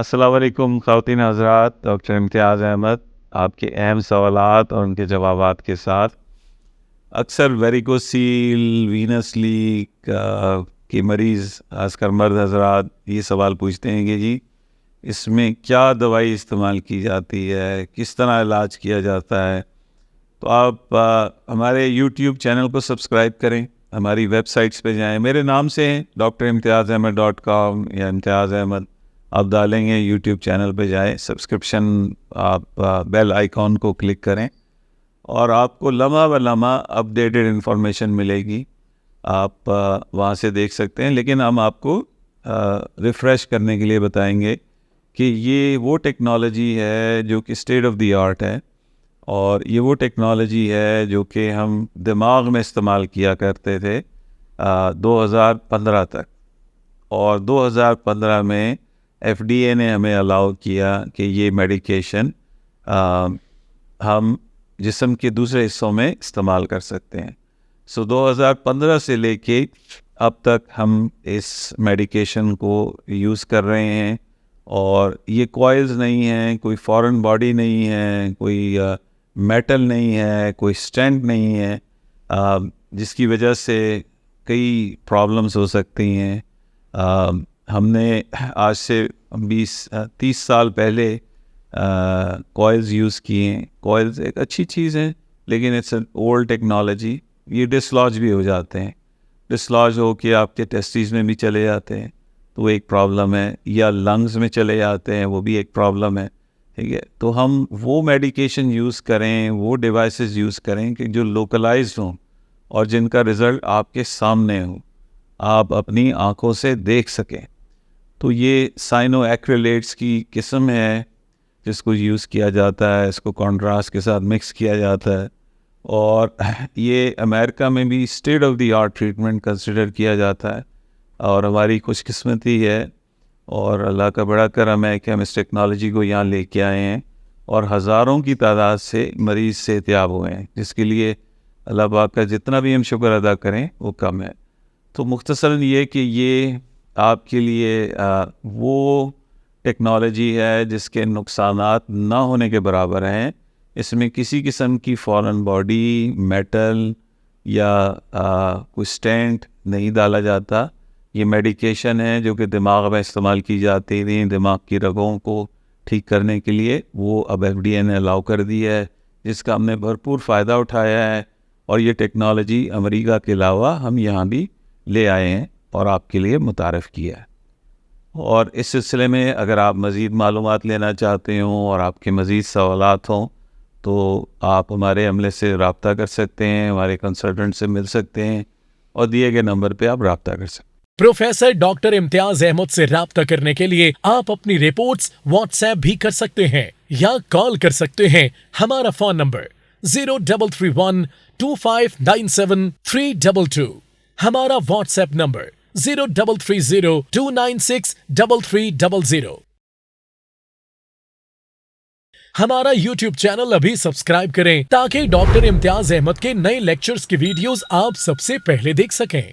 السلام علیکم خواتین حضرات، ڈاکٹر امتیاز احمد آپ کے اہم سوالات اور ان کے جوابات کے ساتھ۔ اکثر ویریکوسیل وینس لیک کے مریض خاص کر مرد حضرات یہ سوال پوچھتے ہیں کہ جی اس میں کیا دوائی استعمال کی جاتی ہے، کس طرح علاج کیا جاتا ہے۔ تو آپ ہمارے یوٹیوب چینل کو سبسکرائب کریں، ہماری ویب سائٹس پہ جائیں، میرے نام سے ہیں drimtiazaahmed.com یا امتیاز احمد آپ ڈالیں گے، یوٹیوب چینل پہ جائیں، سبسکرپشن آپ بیل آئیکن کو کلک کریں اور آپ کو لمحہ بہ لمحہ اپڈیٹڈ انفارمیشن ملے گی، آپ وہاں سے دیکھ سکتے ہیں۔ لیکن ہم آپ کو ریفریش کرنے کے لیے بتائیں گے کہ یہ وہ ٹیکنالوجی ہے جو کہ اسٹیٹ آف دی آرٹ ہے، اور یہ وہ ٹیکنالوجی ہے جو کہ ہم دماغ میں استعمال کیا کرتے تھے 2015 تک، اور 2015 میں ایف ڈی اے نے ہمیں الاؤ کیا کہ یہ میڈیکیشن ہم جسم کے دوسرے حصوں میں استعمال کر سکتے ہیں۔ 2015 سے لے کے اب تک ہم اس میڈیکیشن کو یوز کر رہے ہیں، اور یہ کوائلز نہیں ہیں، کوئی فارن باڈی نہیں ہے، کوئی میٹل نہیں ہے، کوئی اسٹینٹ نہیں ہے جس کی وجہ سے کئی پرابلمس ہو سکتی ہیں۔ ہم نے آج سے 20-30 سال پہلے کوائلز یوز کیے ہیں۔ کوائلز ایک اچھی چیز ہے، لیکن اٹس این اولڈ ٹیکنالوجی۔ یہ ڈسلاج بھی ہو جاتے ہیں، ڈسلاج ہو کے آپ کے ٹیسٹیز میں بھی چلے جاتے ہیں، تو وہ ایک پرابلم ہے، یا لنگز میں چلے جاتے ہیں، وہ بھی ایک پرابلم ہے، ٹھیک ہے۔ تو ہم وہ میڈیکیشن یوز کریں، وہ ڈیوائسز یوز کریں کہ جو لوکلائزڈ ہوں اور جن کا رزلٹ آپ کے سامنے ہو، آپ اپنی آنکھوں سے دیکھ سکیں۔ تو یہ سائنو ایکریلیٹس کی قسم ہے جس کو یوز کیا جاتا ہے، اس کو کانٹراسٹ کے ساتھ مکس کیا جاتا ہے، اور یہ امریکہ میں بھی state of the art treatment consider کیا جاتا ہے، اور ہماری خوش قسمتی ہے اور اللہ کا بڑا کرم ہے کہ ہم اس ٹیکنالوجی کو یہاں لے کے آئے ہیں، اور ہزاروں کی تعداد سے مریض صحتیاب ہوئے ہیں، جس کے لیے اللہ پاک کا جتنا بھی ہم شکر ادا کریں وہ کم ہے۔ تو مختصراً یہ کہ یہ آپ کے لیے وہ ٹیکنالوجی ہے جس کے نقصانات نہ ہونے کے برابر ہیں۔ اس میں کسی قسم کی فارن باڈی، میٹل یا کوئی اسٹینٹ نہیں ڈالا جاتا۔ یہ میڈیکیشن ہے جو کہ دماغ میں استعمال کی جاتی تھی دماغ کی رگوں کو ٹھیک کرنے کے لیے، وہ اب ایف ڈی اے نے الاؤ کر دی ہے، جس کا ہم نے بھرپور فائدہ اٹھایا ہے، اور یہ ٹیکنالوجی امریکہ کے علاوہ ہم یہاں بھی لے آئے ہیں اور آپ کے لیے متعارف کیا ہے۔ اور اس سلسلے میں اگر آپ مزید معلومات لینا چاہتے ہوں اور آپ کے مزید سوالات ہوں تو آپ ہمارے عملے سے رابطہ کر سکتے ہیں، ہمارے کنسلٹنٹ سے مل سکتے ہیں، اور دیے گئے نمبر پہ آپ رابطہ کر سکتے ہیں۔ پروفیسر ڈاکٹر امتیاز احمد سے رابطہ کرنے کے لیے آپ اپنی رپورٹس واٹس ایپ بھی کر سکتے ہیں یا کال کر سکتے ہیں۔ ہمارا فون نمبر 0331259732، ہمارا واٹس ایپ نمبر 033029633300۔ ہمارا یوٹیوب چینل ابھی سبسکرائب کریں تاکہ ڈاکٹر امتیاز احمد کے نئے لیکچرز کی ویڈیوز آپ سب سے پہلے دیکھ سکیں۔